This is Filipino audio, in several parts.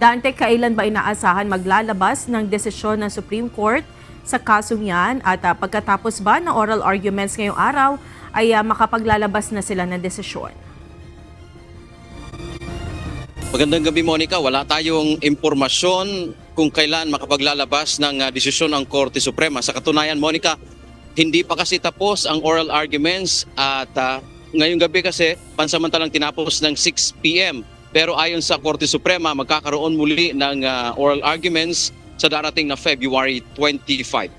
Dante, kailan ba inaasahan maglalabas ng desisyon ng Supreme Court sa kasong yan? At pagkatapos ba ng oral arguments ngayong araw ay makapaglalabas na sila ng desisyon? Magandang gabi, Monica. Wala tayong impormasyon kung kailan makapaglalabas ng desisyon ang Korte Suprema. Sa katunayan, Monica, hindi pa kasi tapos ang oral arguments at ngayong gabi kasi pansamantalang tinapos ng 6 p.m. Pero ayon sa Korte Suprema, magkakaroon muli ng oral arguments sa darating na February 25.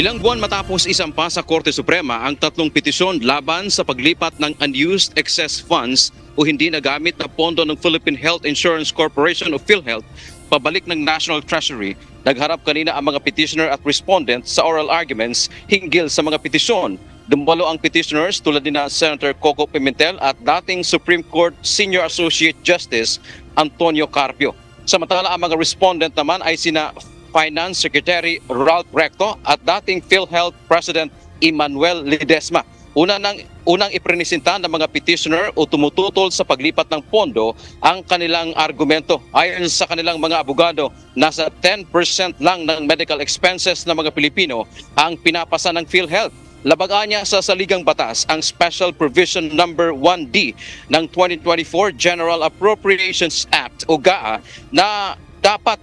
Ilang buwan matapos isampa sa Korte Suprema ang tatlong petisyon laban sa paglipat ng unused excess funds o hindi nagamit na pondo ng Philippine Health Insurance Corporation o PhilHealth pabalik ng National Treasury, nagharap kanina ang mga petitioner at respondent sa oral arguments hinggil sa mga petisyon. Dumalo ang petitioners tulad ni Senator Coco Pimentel at dating Supreme Court Senior Associate Justice Antonio Carpio. Samantala ang mga respondent naman ay sina Finance Secretary Ralph Recto at dating PhilHealth President Emmanuel Ledesma. Unang iprenisinta ng mga petitioner o tumututol sa paglipat ng pondo ang kanilang argumento. Ayon sa kanilang mga abogado, nasa 10% lang ng medical expenses ng mga Pilipino ang pinapasa ng PhilHealth. Labagaan niya sa saligang batas ang Special Provision Number 1D ng 2024 General Appropriations Act o GAA na dapat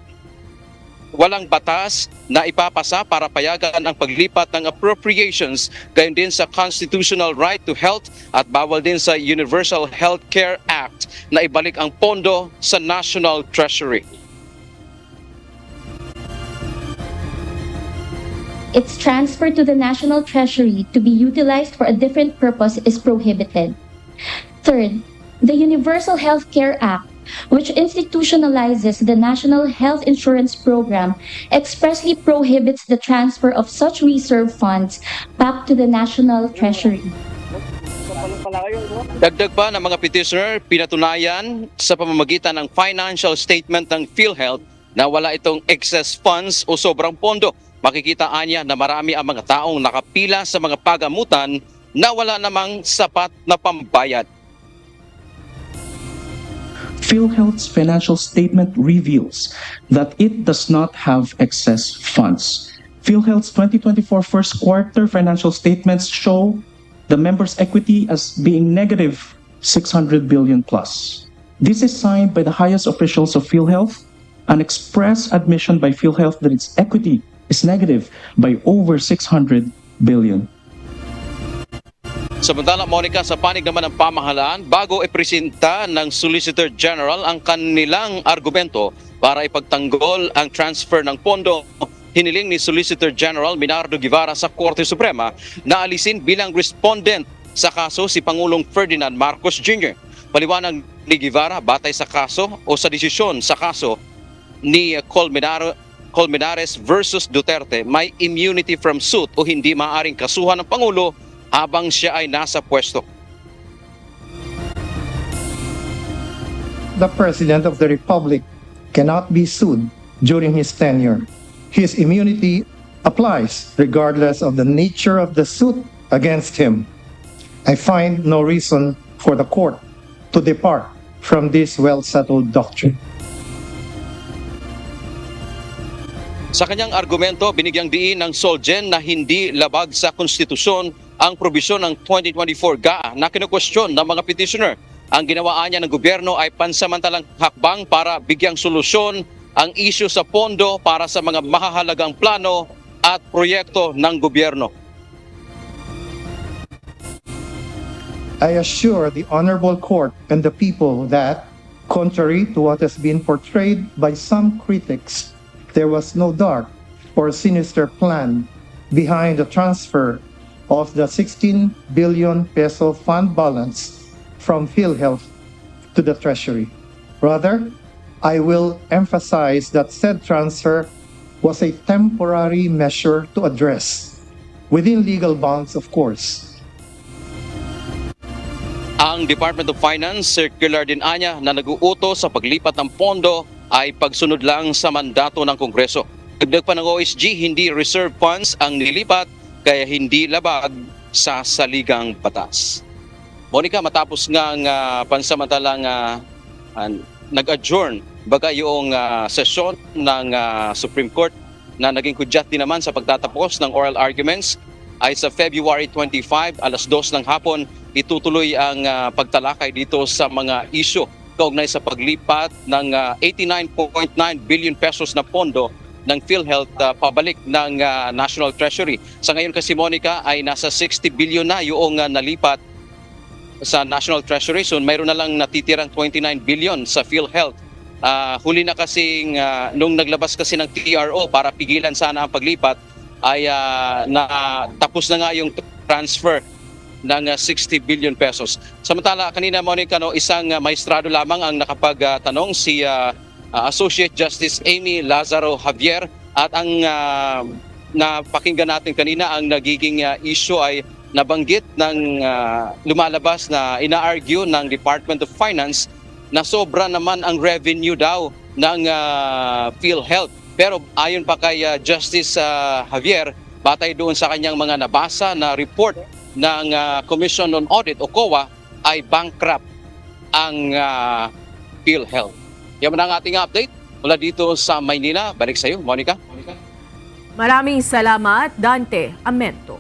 walang batas na ipapasa para payagan ang paglipat ng appropriations, gayon din sa constitutional right to health at bawal din sa Universal Health Care Act na ibalik ang pondo sa National Treasury. Its transfer to the National Treasury to be utilized for a different purpose is prohibited. Third, the Universal Health Care Act, which institutionalizes the National Health Insurance Program, expressly prohibits the transfer of such reserve funds back to the National Treasury. Dagdag pa ng mga petitioner, pinatunayan sa pamamagitan ng financial statement ng PhilHealth na wala itong excess funds o sobrang pondo. Makikitaan niya na marami ang mga taong nakapila sa mga pagamutan na wala namang sapat na pambayad. PhilHealth's financial statement reveals that it does not have excess funds. PhilHealth's 2024 first quarter financial statements show the members' equity as being negative 600 billion plus. This is signed by the highest officials of PhilHealth, an express admission by PhilHealth that its equity is negative by over 600 billion. Samantala, Monica, sa panig naman ng pamahalaan, bago ipresenta ng Solicitor General ang kanilang argumento para ipagtanggol ang transfer ng pondo, hiniling ni Solicitor General Minardo Guevara sa Korte Suprema na alisin bilang respondent sa kaso si Pangulong Ferdinand Marcos Jr. Paliwanag ni Guevara, batay sa kaso o sa desisyon sa kaso ni Colmenares versus Duterte, may immunity from suit o hindi maaaring kasuhan ng Pangulo habang siya ay nasa pwesto. The President of the Republic cannot be sued during his tenure. His immunity applies regardless of the nature of the suit against him. I find no reason for the court to depart from this well-settled doctrine. Sa kanyang argumento, binigyang diin ng Solgen na hindi labag sa konstitusyon ang probisyon ng 2024 GAA na kinukwestiyon ng mga petitioner. Ang ginawaan niya ng gobyerno ay pansamantalang hakbang para bigyang solusyon ang isyu sa pondo para sa mga mahahalagang plano at proyekto ng gobyerno. I assure the Honorable Court and the people that, contrary to what has been portrayed by some critics, there was no dark or sinister plan behind the transfer of the 16 billion peso fund balance from PhilHealth to the Treasury. Rather, I will emphasize that said transfer was a temporary measure to address, within legal bounds of course. Ang Department of Finance circular din anya na nag-uutos sa paglipat ng pondo ay pagsunod lang sa mandato ng Kongreso. Dagdag pa ng OSG, hindi reserve funds ang nilipat kaya hindi labag sa saligang batas. Monica, matapos nga ang pansamantalang nag-adjourn baga yung sesyon ng Supreme Court na naging hudyat din naman sa pagtatapos ng oral arguments, ay sa February 25, alas 2 ng hapon, itutuloy ang pagtalakay dito sa mga isyu kaugnay sa paglipat ng 89.9 billion pesos na pondo ng PhilHealth pabalik ng National Treasury. Sa ngayon kasi, Monica, ay nasa 60 billion na yung nalipat sa National Treasury. So mayroon na lang natitirang 29 billion sa PhilHealth. Huli na kasing nung naglabas kasi ng TRO para pigilan sana ang paglipat, ay tapos na nga yung transfer ng 60 billion pesos. Samantala, kanina, Monica, isang maestrado lamang ang nakapagtanong, si Associate Justice Amy Lazaro Javier, at ang napakinggan natin kanina, ang nagiging issue ay nabanggit ng lumalabas na ina-argue ng Department of Finance na sobra naman ang revenue daw ng PhilHealth. Pero ayon pa kay Justice Javier, batay doon sa kanyang mga nabasa na report ng Commission on Audit o COA, ay bankrupt ang PhilHealth. Yan ang ating update mula dito sa Maynila. Balik sa iyo, Monica. Maraming salamat, Dante Amento.